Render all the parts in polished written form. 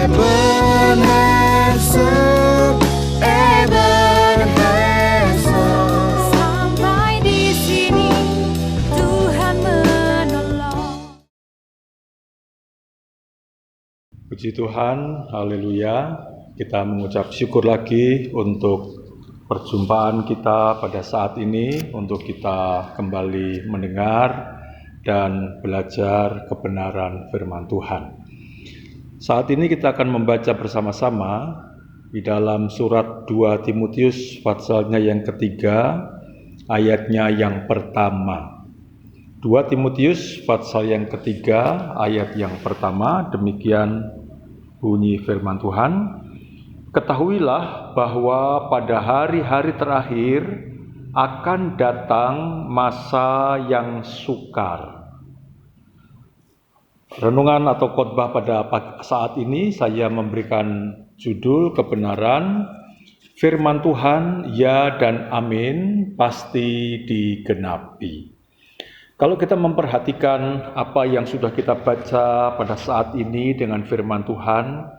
Ebenezer, Ebenezer. Sampai di sini Tuhan menolong. Puji Tuhan, haleluya. Kita mengucap syukur lagi untuk perjumpaan kita pada saat ini, untuk kita kembali mendengar dan belajar kebenaran firman Tuhan. Saat ini kita akan membaca bersama-sama di dalam surat 2 Timotius pasalnya yang ketiga, ayatnya yang pertama. 2 Timotius pasal yang ketiga, ayat yang pertama, demikian bunyi firman Tuhan. Ketahuilah bahwa pada hari-hari terakhir akan datang masa yang sukar. Renungan atau khotbah pada saat ini saya memberikan judul kebenaran firman Tuhan, ya dan amin, pasti digenapi. Kalau kita memperhatikan apa yang sudah kita baca pada saat ini dengan firman Tuhan,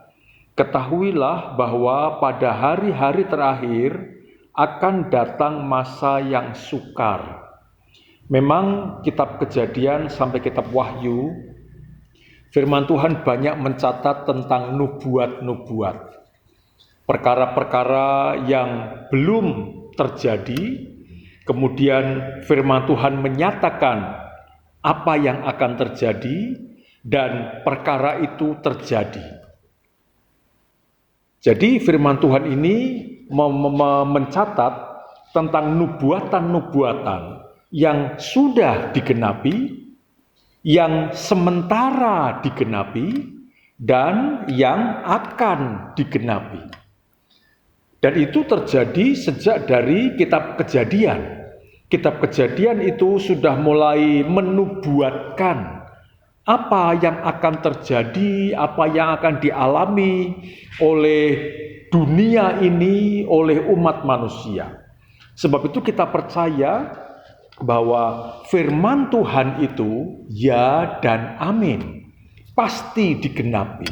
ketahuilah bahwa pada hari-hari terakhir akan datang masa yang sukar. Memang kitab Kejadian sampai kitab Wahyu, firman Tuhan banyak mencatat tentang nubuat-nubuat. Perkara-perkara yang belum terjadi, kemudian firman Tuhan menyatakan apa yang akan terjadi dan perkara itu terjadi. Jadi firman Tuhan ini mencatat tentang nubuatan-nubuatan yang sudah digenapi, yang sementara digenapi, dan yang akan digenapi. Dan itu terjadi sejak dari kitab Kejadian. Kitab Kejadian itu sudah mulai menubuatkan apa yang akan terjadi, apa yang akan dialami oleh dunia ini, oleh umat manusia. Sebab itu kita percaya bahwa firman Tuhan itu ya dan amin, pasti digenapi.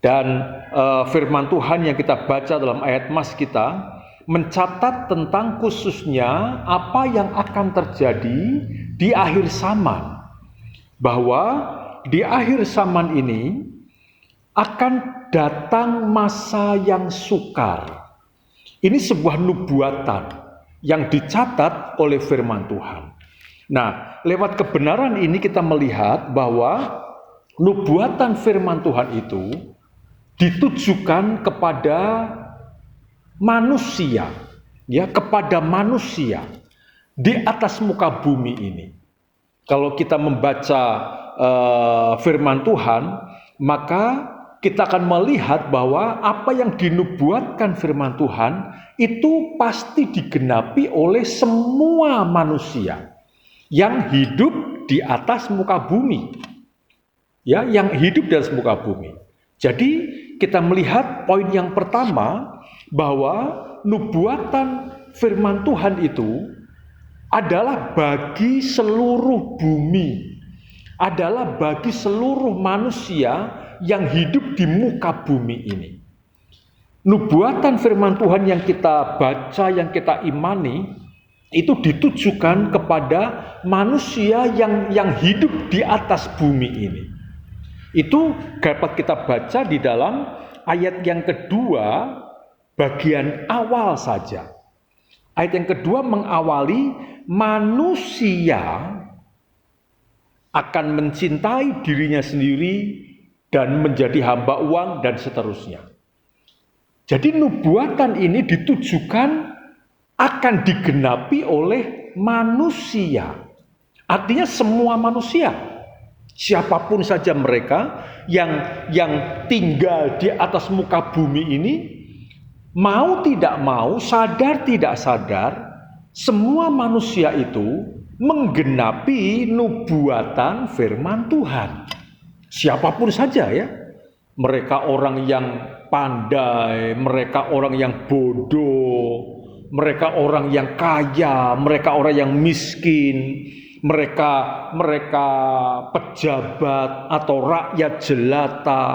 Dan firman Tuhan yang kita baca dalam ayat mas kita mencatat tentang khususnya apa yang akan terjadi di akhir zaman. Bahwa di akhir zaman ini akan datang masa yang sukar. Ini sebuah nubuatan yang dicatat oleh firman Tuhan. Nah, lewat kebenaran ini kita melihat bahwa nubuatan firman Tuhan itu ditujukan kepada manusia, ya, kepada manusia di atas muka bumi ini. Kalau kita membaca firman Tuhan, maka kita akan melihat bahwa apa yang dinubuatkan firman Tuhan itu pasti digenapi oleh semua manusia yang hidup di atas muka bumi. Ya, yang hidup di atas muka bumi. Jadi kita melihat poin yang pertama bahwa nubuatan firman Tuhan itu adalah bagi seluruh bumi, adalah bagi seluruh manusia yang hidup di muka bumi ini. Nubuatan firman Tuhan yang kita baca, yang kita imani, itu ditujukan kepada manusia yang hidup di atas bumi ini. Itu dapat kita baca di dalam ayat yang kedua, bagian awal saja. Ayat yang kedua mengawali manusia akan mencintai dirinya sendiri dan menjadi hamba uang dan seterusnya. Jadi nubuatan ini ditujukan akan digenapi oleh manusia. Artinya semua manusia. Siapapun saja mereka yang tinggal di atas muka bumi ini, mau tidak mau, sadar tidak sadar, semua manusia itu menggenapi nubuatan firman Tuhan. Siapapun saja ya. Mereka orang yang pandai, mereka orang yang bodoh, mereka orang yang kaya, mereka orang yang miskin, mereka pejabat atau rakyat jelata,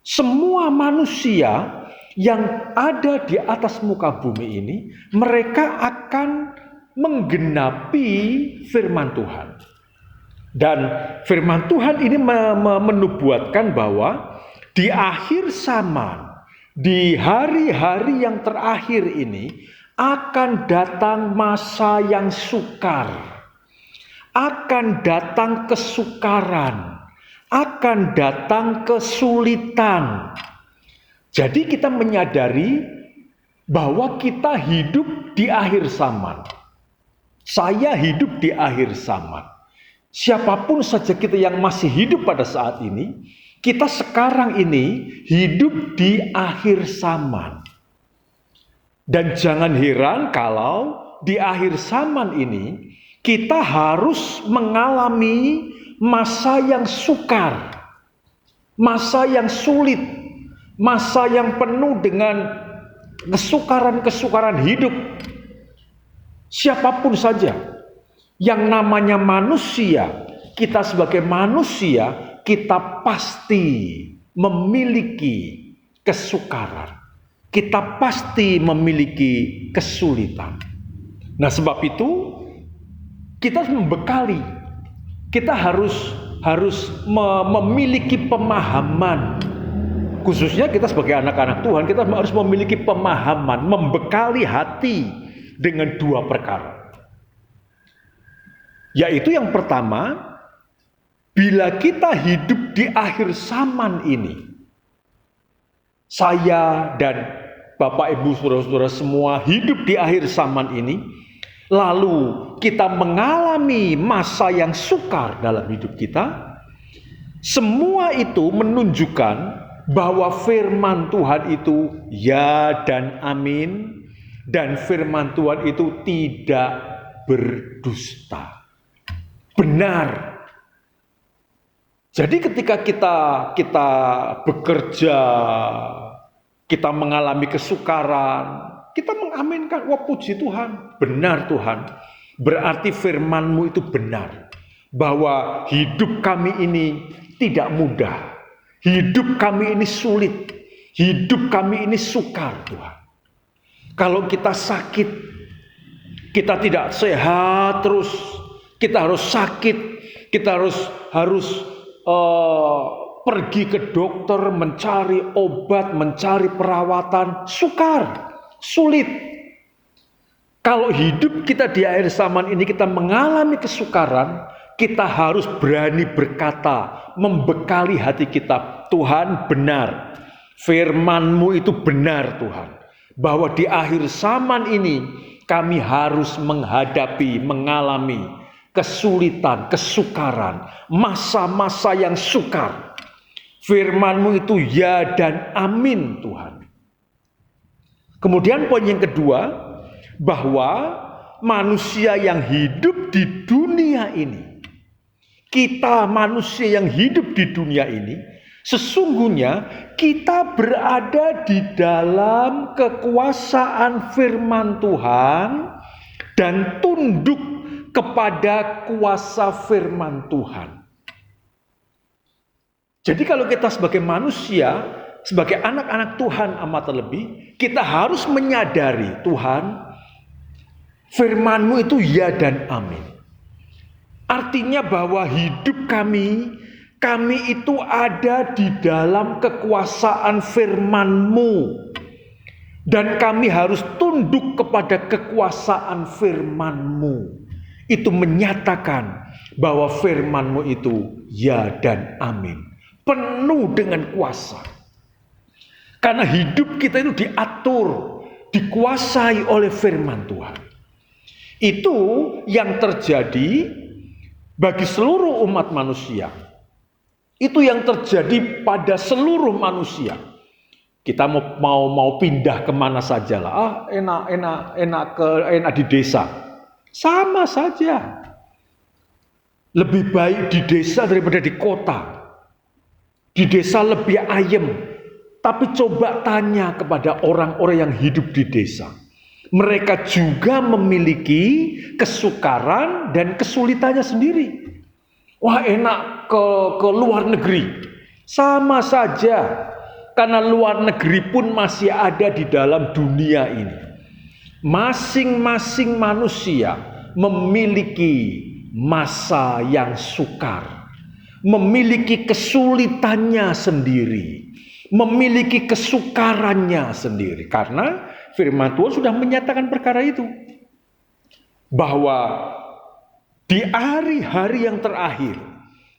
Semua manusia yang ada di atas muka bumi ini, mereka akan menggenapi firman Tuhan. Dan firman Tuhan ini menubuatkan bahwa di akhir zaman, di hari-hari yang terakhir ini, akan datang masa yang sukar, akan datang kesukaran, akan datang kesulitan. Jadi kita menyadari bahwa kita hidup di akhir zaman. Saya hidup di akhir zaman. Siapapun saja kita yang masih hidup pada saat ini, kita sekarang ini hidup di akhir zaman. Dan jangan heran kalau di akhir zaman ini kita harus mengalami masa yang sukar, masa yang sulit, masa yang penuh dengan kesukaran-kesukaran hidup. Siapapun saja yang namanya manusia, kita sebagai manusia, kita pasti memiliki kesukaran. Kita pasti memiliki kesulitan. Nah, sebab itu kita harus membekali. Kita harus memiliki pemahaman. Khususnya kita sebagai anak-anak Tuhan, kita harus memiliki pemahaman, membekali hati dengan dua perkara. Yaitu yang pertama, bila kita hidup di akhir zaman ini, saya dan Bapak Ibu Saudara-saudara semua hidup di akhir zaman ini, lalu kita mengalami masa yang sukar dalam hidup kita, semua itu menunjukkan bahwa firman Tuhan itu ya dan amin, dan firman Tuhan itu tidak berdusta. Benar. Jadi ketika kita bekerja, kita mengalami kesukaran, kita mengaminkan, wah puji Tuhan, benar Tuhan. Berarti firman-Mu itu benar. Bahwa hidup kami ini tidak mudah. Hidup kami ini sulit. Hidup kami ini sukar Tuhan. Kalau kita sakit, kita tidak sehat terus, kita harus sakit, kita harus pergi ke dokter, mencari obat, mencari perawatan, sukar, sulit. Kalau hidup kita di akhir zaman ini kita mengalami kesukaran, kita harus berani berkata, membekali hati kita, Tuhan benar, firman-Mu itu benar Tuhan. Bahwa di akhir zaman ini kami harus mengalami kesulitan, kesukaran, masa-masa yang sukar. Firman-Mu itu ya dan amin Tuhan. Kemudian poin yang kedua, bahwa manusia yang hidup di dunia ini, kita manusia yang hidup di dunia ini, sesungguhnya kita berada di dalam kekuasaan firman Tuhan dan tunduk kepada kuasa firman Tuhan. Jadi kalau kita sebagai manusia, sebagai anak-anak Tuhan amat terlebih, kita harus menyadari Tuhan, firman-Mu itu ya dan amin. Artinya bahwa hidup kami itu ada di dalam kekuasaan firman-Mu. Dan kami harus tunduk kepada kekuasaan firman-Mu. Itu menyatakan bahwa firman-Mu itu ya dan amin. Penuh dengan kuasa. Karena hidup kita itu diatur, dikuasai oleh firman Tuhan. Itu yang terjadi bagi seluruh umat manusia. Itu yang terjadi pada seluruh manusia. Kita mau pindah kemana saja lah. Enak di desa. Sama saja. Lebih baik di desa daripada di kota. Di desa lebih ayem. Tapi coba tanya kepada orang-orang yang hidup di desa. Mereka juga memiliki kesukaran dan kesulitannya sendiri. Wah enak ke luar negeri. Sama saja. Karena luar negeri pun masih ada di dalam dunia ini. Masing-masing manusia memiliki masa yang sukar, memiliki kesulitannya sendiri, memiliki kesukarannya sendiri. Karena firman Tuhan sudah menyatakan perkara itu. Bahwa di hari-hari yang terakhir,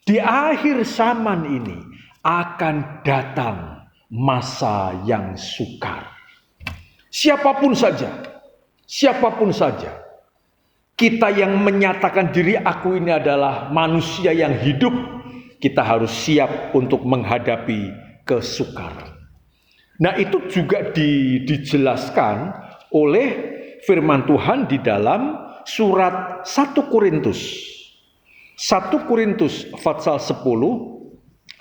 di akhir zaman ini akan datang masa yang sukar. Siapapun saja, kita yang menyatakan diri aku ini adalah manusia yang hidup, kita harus siap untuk menghadapi kesukaran. Nah, itu juga dijelaskan oleh firman Tuhan di dalam surat 1 Korintus. 1 Korintus pasal 10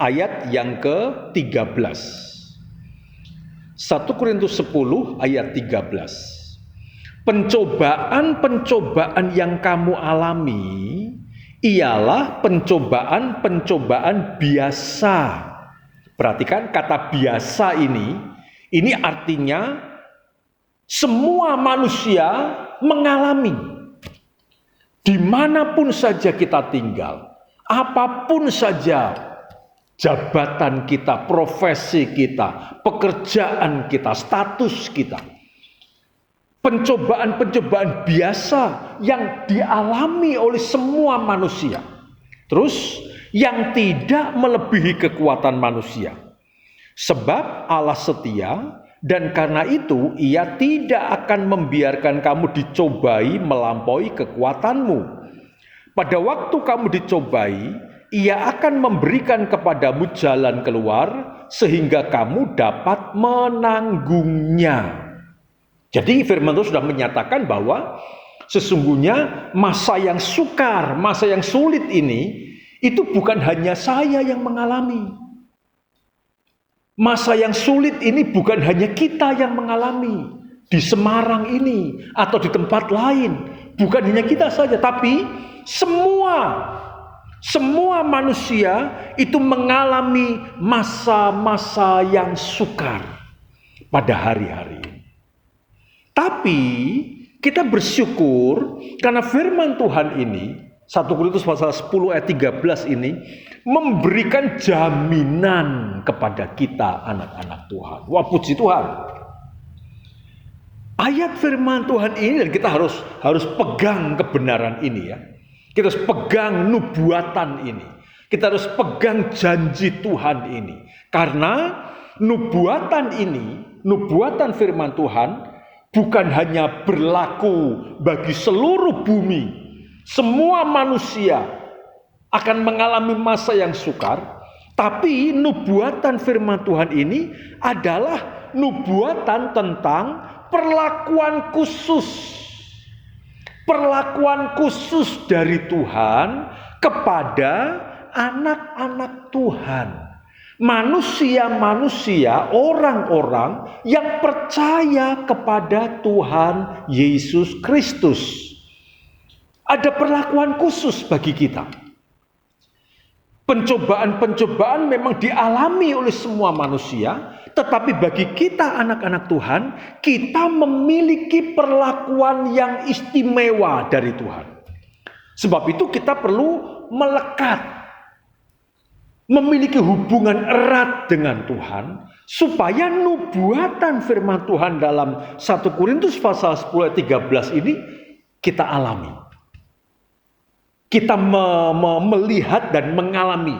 ayat yang ke-13. 1 Korintus 10 ayat 13. Pencobaan-pencobaan yang kamu alami ialah pencobaan-pencobaan biasa. Perhatikan kata biasa ini artinya semua manusia mengalami. Dimanapun saja kita tinggal, apapun saja jabatan kita, profesi kita, pekerjaan kita, status kita. Pencobaan-pencobaan biasa yang dialami oleh semua manusia. Terus yang tidak melebihi kekuatan manusia. Sebab Allah setia dan karena itu ia tidak akan membiarkan kamu dicobai melampaui kekuatanmu. Pada waktu kamu dicobai, Ia akan memberikan kepadamu jalan keluar sehingga kamu dapat menanggungnya. Jadi firman Tuhan sudah menyatakan bahwa sesungguhnya masa yang sukar, masa yang sulit ini itu bukan hanya saya yang mengalami. Masa yang sulit ini bukan hanya kita yang mengalami di Semarang ini atau di tempat lain. Bukan hanya kita saja, tapi semua manusia itu mengalami masa-masa yang sukar pada hari-hari ini. Tapi kita bersyukur karena firman Tuhan ini 1 Korintus pasal 10 ayat 13 ini memberikan jaminan kepada kita anak-anak Tuhan. Wah, puji Tuhan. Ayat firman Tuhan ini dan kita harus pegang kebenaran ini ya. Kita harus pegang nubuatan ini. Kita harus pegang janji Tuhan ini. Karena nubuatan ini, nubuatan firman Tuhan bukan hanya berlaku bagi seluruh bumi. Semua manusia akan mengalami masa yang sukar. Tapi nubuatan firman Tuhan ini adalah nubuatan tentang perlakuan khusus. Perlakuan khusus dari Tuhan kepada anak-anak Tuhan. Manusia-manusia, orang-orang yang percaya kepada Tuhan Yesus Kristus. Ada perlakuan khusus bagi kita. Pencobaan-pencobaan memang dialami oleh semua manusia, tetapi bagi kita anak-anak Tuhan, kita memiliki perlakuan yang istimewa dari Tuhan. Sebab itu kita perlu melekat, memiliki hubungan erat dengan Tuhan, supaya nubuatan firman Tuhan dalam 1 Korintus pasal 10 ayat 13 ini kita alami. Kita melihat dan mengalami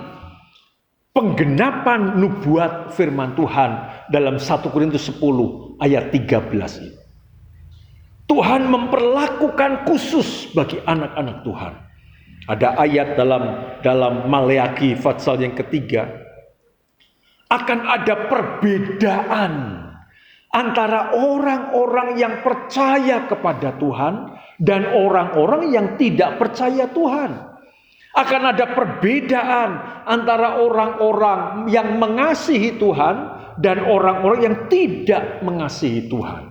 penggenapan nubuat firman Tuhan dalam 1 Korintus 10 ayat 13 ini. Tuhan memperlakukan khusus bagi anak-anak Tuhan. Ada ayat dalam Maleakhi pasal yang ketiga. Akan ada perbedaan antara orang-orang yang percaya kepada Tuhan dan orang-orang yang tidak percaya Tuhan. Akan ada perbedaan antara orang-orang yang mengasihi Tuhan dan orang-orang yang tidak mengasihi Tuhan.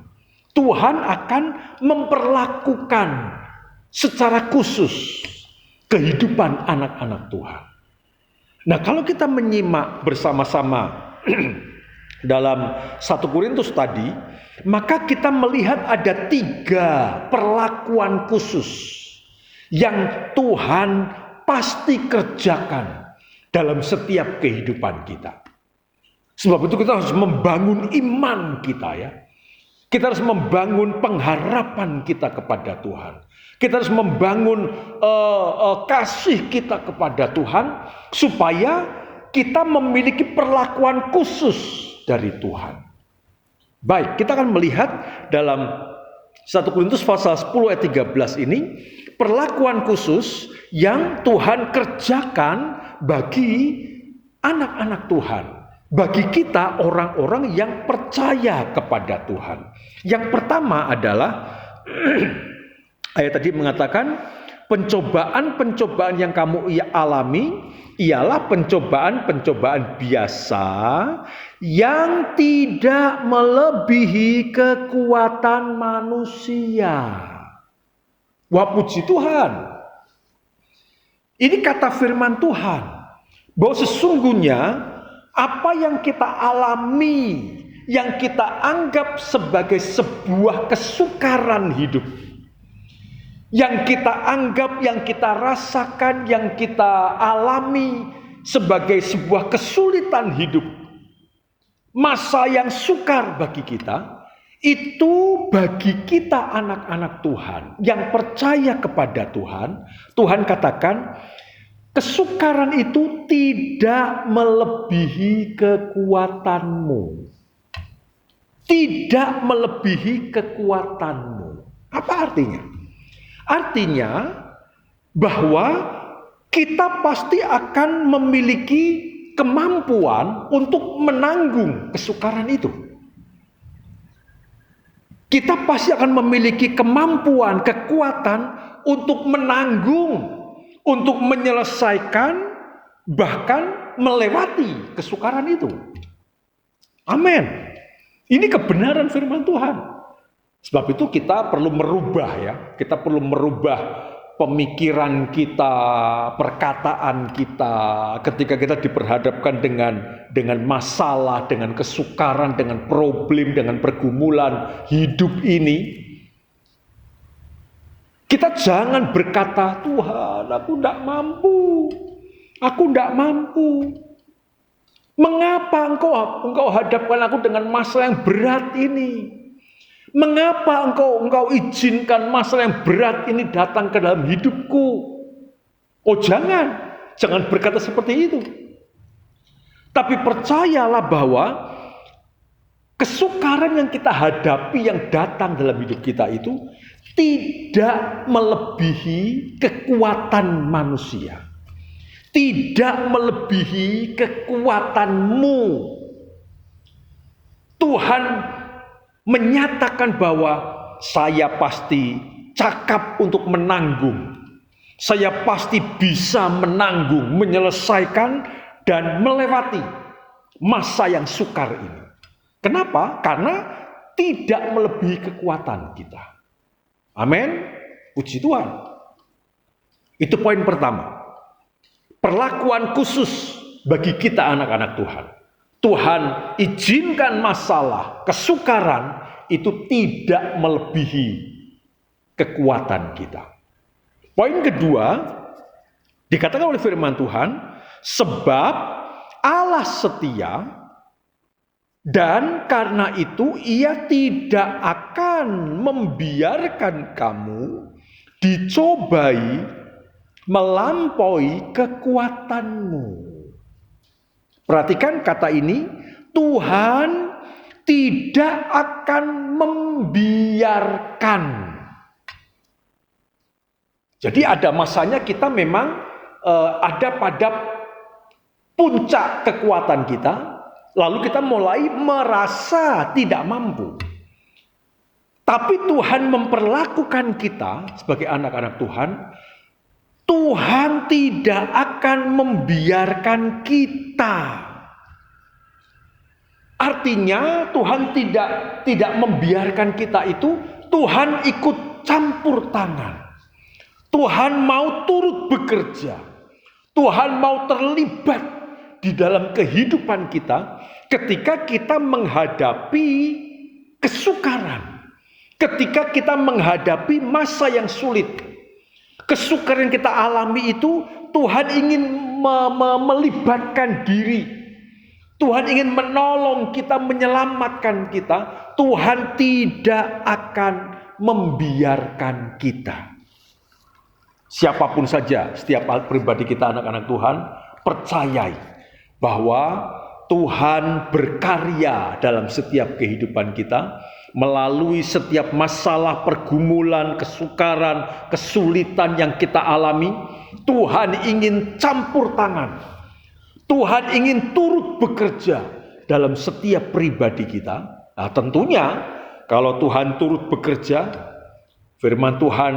Tuhan akan memperlakukan secara khusus kehidupan anak-anak Tuhan. Nah, kalau kita menyimak bersama-sama dalam 1 Korintus tadi, maka kita melihat ada 3 perlakuan khusus yang Tuhan pasti kerjakan dalam setiap kehidupan kita. Sebab itu kita harus membangun iman kita ya. Kita harus membangun pengharapan kita kepada Tuhan. Kita harus membangun kasih kita kepada Tuhan supaya kita memiliki perlakuan khusus dari Tuhan. Baik, kita akan melihat dalam 1 Korintus pasal 10 ayat 13 ini perlakuan khusus yang Tuhan kerjakan bagi anak-anak Tuhan. Bagi kita orang-orang yang percaya kepada Tuhan. Yang pertama adalah ayat tadi mengatakan pencobaan-pencobaan yang kamu alami ialah pencobaan-pencobaan biasa yang tidak melebihi kekuatan manusia. Wah, puji Tuhan. Ini kata firman Tuhan bahwa sesungguhnya apa yang kita alami, yang kita anggap sebagai sebuah kesukaran hidup, yang kita anggap, yang kita rasakan, yang kita alami sebagai sebuah kesulitan hidup, masa yang sukar bagi kita, itu bagi kita anak-anak Tuhan yang percaya kepada Tuhan, Tuhan katakan kesukaran itu tidak melebihi kekuatanmu. Tidak melebihi kekuatanmu. Apa artinya? Artinya bahwa kita pasti akan memiliki kemampuan untuk menanggung kesukaran itu. Kita pasti akan memiliki kemampuan, kekuatan untuk menanggung, untuk menyelesaikan, bahkan melewati kesukaran itu. Amin. Ini kebenaran firman Tuhan. Sebab itu kita perlu merubah ya. Kita perlu merubah pemikiran kita, perkataan kita ketika kita diperhadapkan dengan masalah, dengan kesukaran, dengan problem, dengan pergumulan hidup ini. Kita jangan berkata, Tuhan, aku tidak mampu. Aku tidak mampu. Mengapa engkau hadapkan aku dengan masalah yang berat ini? Mengapa engkau izinkan masalah yang berat ini datang ke dalam hidupku? Oh jangan berkata seperti itu. Tapi percayalah bahwa kesukaran yang kita hadapi yang datang dalam hidup kita itu tidak melebihi kekuatan manusia. Tidak melebihi kekuatanmu. Tuhan menyatakan bahwa saya pasti cakap untuk menanggung. Saya pasti bisa menanggung, menyelesaikan dan melewati masa yang sukar ini. Kenapa? Karena tidak melebihi kekuatan kita. Amin. Puji Tuhan. Itu poin pertama. Perlakuan khusus bagi kita anak-anak Tuhan. Tuhan izinkan masalah, kesukaran itu tidak melebihi kekuatan kita. Poin kedua, dikatakan oleh firman Tuhan, sebab Allah setia dan karena itu Ia tidak akan membiarkan kamu dicobai melampaui kekuatanmu. Perhatikan kata ini, Tuhan tidak akan membiarkan. Jadi ada masanya kita memang ada pada puncak kekuatan kita, lalu kita mulai merasa tidak mampu. Tapi Tuhan memperlakukan kita sebagai anak-anak Tuhan, Tuhan tidak akan membiarkan kita. Artinya Tuhan tidak membiarkan kita itu, Tuhan ikut campur tangan. Tuhan mau turut bekerja. Tuhan mau terlibat di dalam kehidupan kita ketika kita menghadapi kesukaran, ketika kita menghadapi masa yang sulit. Kesukaran yang kita alami itu Tuhan ingin melibatkan diri. Tuhan ingin menolong kita, menyelamatkan kita. Tuhan tidak akan membiarkan kita. Siapapun saja, setiap pribadi kita anak-anak Tuhan, percayai bahwa Tuhan berkarya dalam setiap kehidupan kita, melalui setiap masalah, pergumulan, kesukaran, kesulitan yang kita alami. Tuhan ingin campur tangan. Tuhan ingin turut bekerja dalam setiap pribadi kita. Nah, tentunya kalau Tuhan turut bekerja, firman Tuhan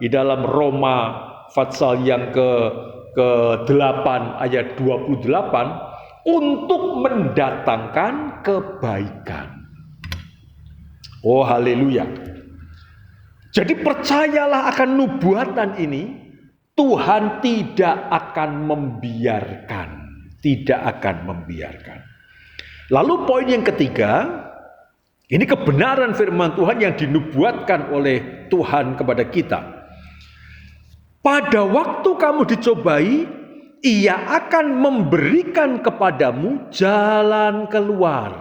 di dalam Roma pasal yang ke-8 ayat 28, untuk mendatangkan kebaikan. Oh, haleluya. Jadi percayalah akan nubuatan ini, Tuhan tidak akan membiarkan. Tidak akan membiarkan. Lalu poin yang ketiga, ini kebenaran firman Tuhan yang dinubuatkan oleh Tuhan kepada kita. Pada waktu kamu dicobai, Ia akan memberikan kepadamu jalan keluar,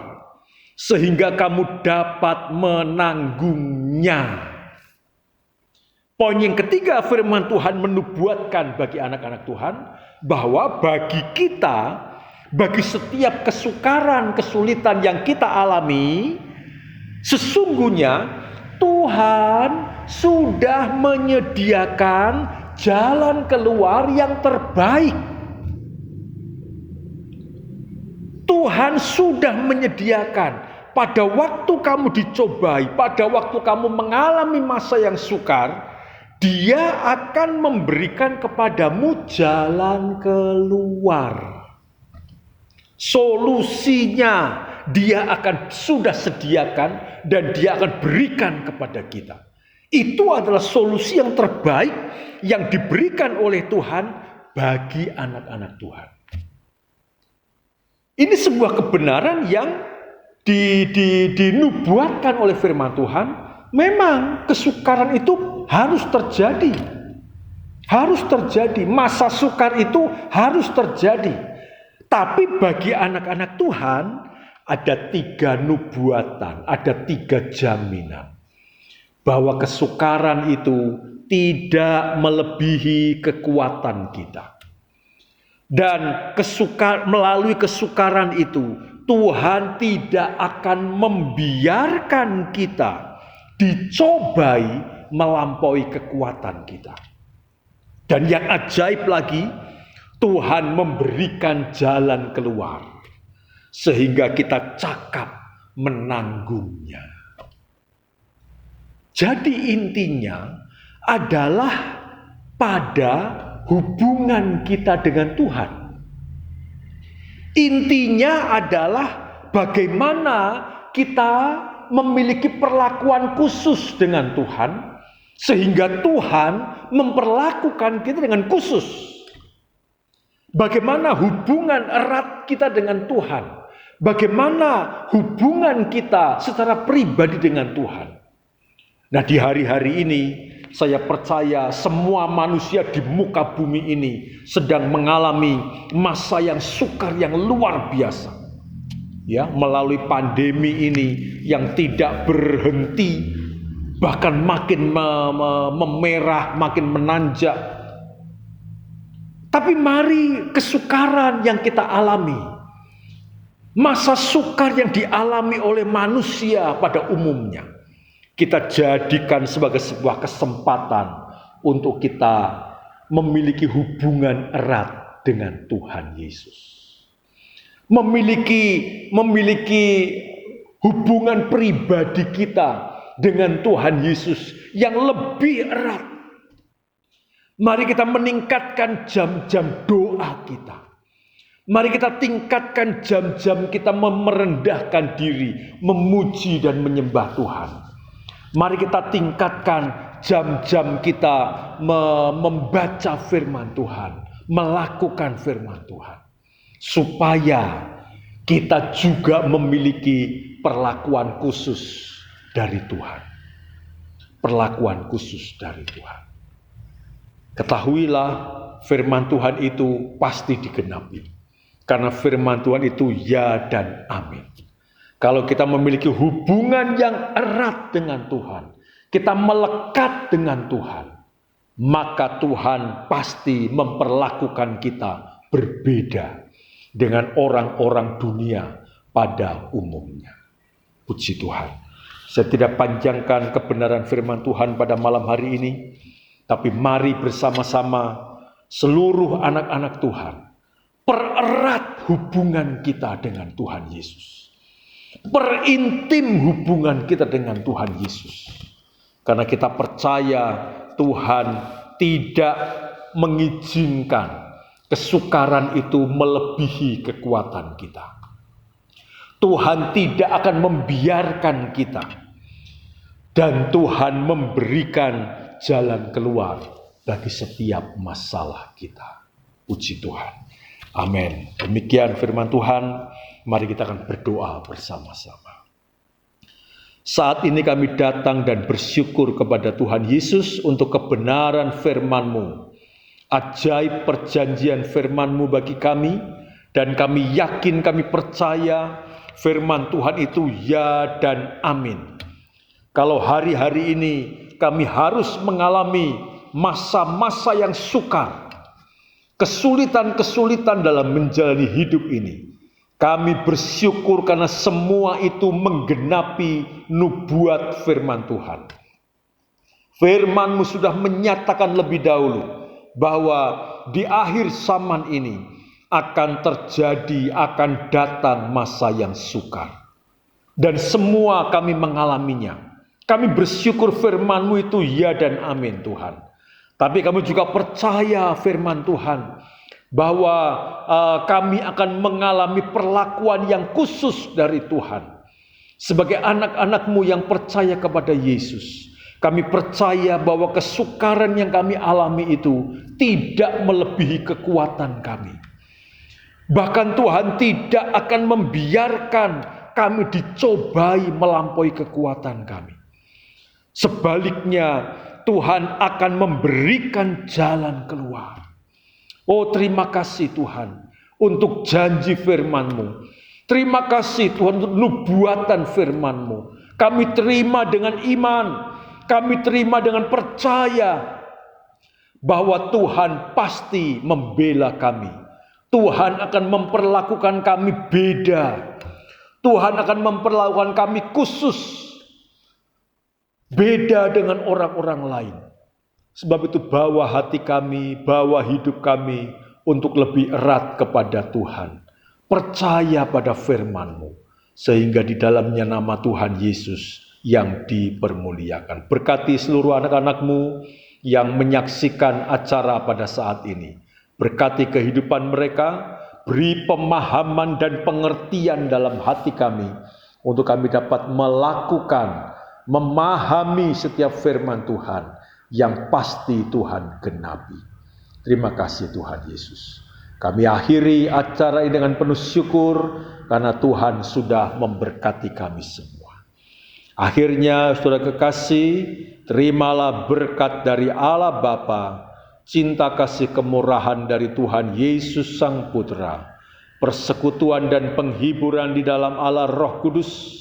sehingga kamu dapat menanggungnya. Poin yang ketiga, firman Tuhan menubuatkan bagi anak-anak Tuhan bahwa bagi kita, bagi setiap kesukaran, kesulitan yang kita alami, sesungguhnya Tuhan sudah menyediakan jalan keluar yang terbaik. Tuhan sudah menyediakan pada waktu kamu dicobai, pada waktu kamu mengalami masa yang sukar, Dia akan memberikan kepadamu jalan keluar. Solusinya Dia akan sudah sediakan dan Dia akan berikan kepada kita. Itu adalah solusi yang terbaik yang diberikan oleh Tuhan bagi anak-anak Tuhan. Ini sebuah kebenaran yang dinubuatkan oleh firman Tuhan. Memang kesukaran itu harus terjadi. Harus terjadi. Masa sukar itu harus terjadi. Tapi bagi anak-anak Tuhan ada 3 nubuatan, ada 3 jaminan. Bahwa kesukaran itu tidak melebihi kekuatan kita. Dan melalui kesukaran itu Tuhan tidak akan membiarkan kita dicobai melampaui kekuatan kita. Dan yang ajaib lagi, Tuhan memberikan jalan keluar sehingga kita cakap menanggungnya. Jadi intinya adalah pada hubungan kita dengan Tuhan. Intinya adalah bagaimana kita memiliki perlakuan khusus dengan Tuhan, sehingga Tuhan memperlakukan kita dengan khusus. Bagaimana hubungan erat kita dengan Tuhan, bagaimana hubungan kita secara pribadi dengan Tuhan. Nah, di hari-hari ini saya percaya semua manusia di muka bumi ini sedang mengalami masa yang sukar yang luar biasa. Ya, melalui pandemi ini yang tidak berhenti, bahkan makin memerah, makin menanjak. Tapi mari kesukaran yang kita alami, masa sukar yang dialami oleh manusia pada umumnya, kita jadikan sebagai sebuah kesempatan untuk kita memiliki hubungan erat dengan Tuhan Yesus. Memiliki hubungan pribadi kita dengan Tuhan Yesus yang lebih erat. Mari kita meningkatkan jam-jam doa kita. Mari kita tingkatkan jam-jam kita merendahkan diri, memuji dan menyembah Tuhan. Mari kita tingkatkan jam-jam kita membaca firman Tuhan, melakukan firman Tuhan. supaya kita juga memiliki perlakuan khusus dari Tuhan. Perlakuan khusus dari Tuhan. Ketahuilah, firman Tuhan itu pasti digenapi. Karena firman Tuhan itu ya dan amin. Kalau kita memiliki hubungan yang erat dengan Tuhan, kita melekat dengan Tuhan, maka Tuhan pasti memperlakukan kita berbeda dengan orang-orang dunia pada umumnya. Puji Tuhan. Saya tidak panjangkan kebenaran firman Tuhan pada malam hari ini, tapi mari bersama-sama seluruh anak-anak Tuhan pererat hubungan kita dengan Tuhan Yesus. Perintim hubungan kita dengan Tuhan Yesus. Karena kita percaya Tuhan tidak mengizinkan kesukaran itu melebihi kekuatan kita. Tuhan tidak akan membiarkan kita. Dan Tuhan memberikan jalan keluar bagi setiap masalah kita. Puji Tuhan. Amin. Demikian firman Tuhan. Mari kita akan berdoa bersama-sama. Saat ini kami datang dan bersyukur kepada Tuhan Yesus untuk kebenaran firman-Mu. Ajaib perjanjian firman-Mu bagi kami. Dan kami yakin, kami percaya firman Tuhan itu ya dan amin. Kalau hari-hari ini kami harus mengalami masa-masa yang sukar, kesulitan-kesulitan dalam menjalani hidup ini, kami bersyukur karena semua itu menggenapi nubuat firman Tuhan. Firman-Mu sudah menyatakan lebih dahulu bahwa di akhir zaman ini akan terjadi, akan datang masa yang sukar. Dan semua kami mengalaminya. Kami bersyukur firman-Mu itu ya dan amin Tuhan. Tapi kami juga percaya firman Tuhan bahwa kami akan mengalami perlakuan yang khusus dari Tuhan. Sebagai anak-anak-Mu yang percaya kepada Yesus, kami percaya bahwa kesukaran yang kami alami itu tidak melebihi kekuatan kami. Bahkan Tuhan tidak akan membiarkan kami dicobai melampaui kekuatan kami. Sebaliknya, Tuhan akan memberikan jalan keluar. Oh, terima kasih Tuhan untuk janji firman-Mu. Terima kasih Tuhan untuk nubuatan firman-Mu. Kami terima dengan iman. Kami terima dengan percaya bahwa Tuhan pasti membela kami. Tuhan akan memperlakukan kami beda. Tuhan akan memperlakukan kami khusus. Beda dengan orang-orang lain. Sebab itu bawa hati kami, bawa hidup kami untuk lebih erat kepada Tuhan. Percaya pada firman-Mu. Sehingga di dalamnya nama Tuhan Yesus yang dipermuliakan. Berkati seluruh anak-anak-Mu yang menyaksikan acara pada saat ini. Berkati kehidupan mereka. Beri pemahaman dan pengertian dalam hati kami. Untuk kami dapat melakukan, memahami setiap firman Tuhan yang pasti Tuhan genapi. Terima kasih Tuhan Yesus. Kami akhiri acara ini dengan penuh syukur karena Tuhan sudah memberkati kami semua. Akhirnya saudara kekasih, terimalah berkat dari Allah Bapa, cinta kasih kemurahan dari Tuhan Yesus Sang Putra, persekutuan dan penghiburan di dalam Allah Roh Kudus,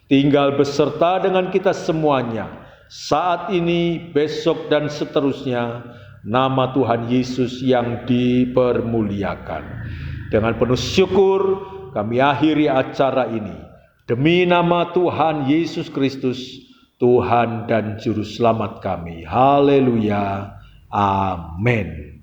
tinggal beserta dengan kita semuanya, saat ini, besok, dan seterusnya. Nama Tuhan Yesus yang dipermuliakan. Dengan penuh syukur, kami akhiri acara ini. Demi nama Tuhan Yesus Kristus, Tuhan dan Juru Selamat kami. Haleluya. Amin.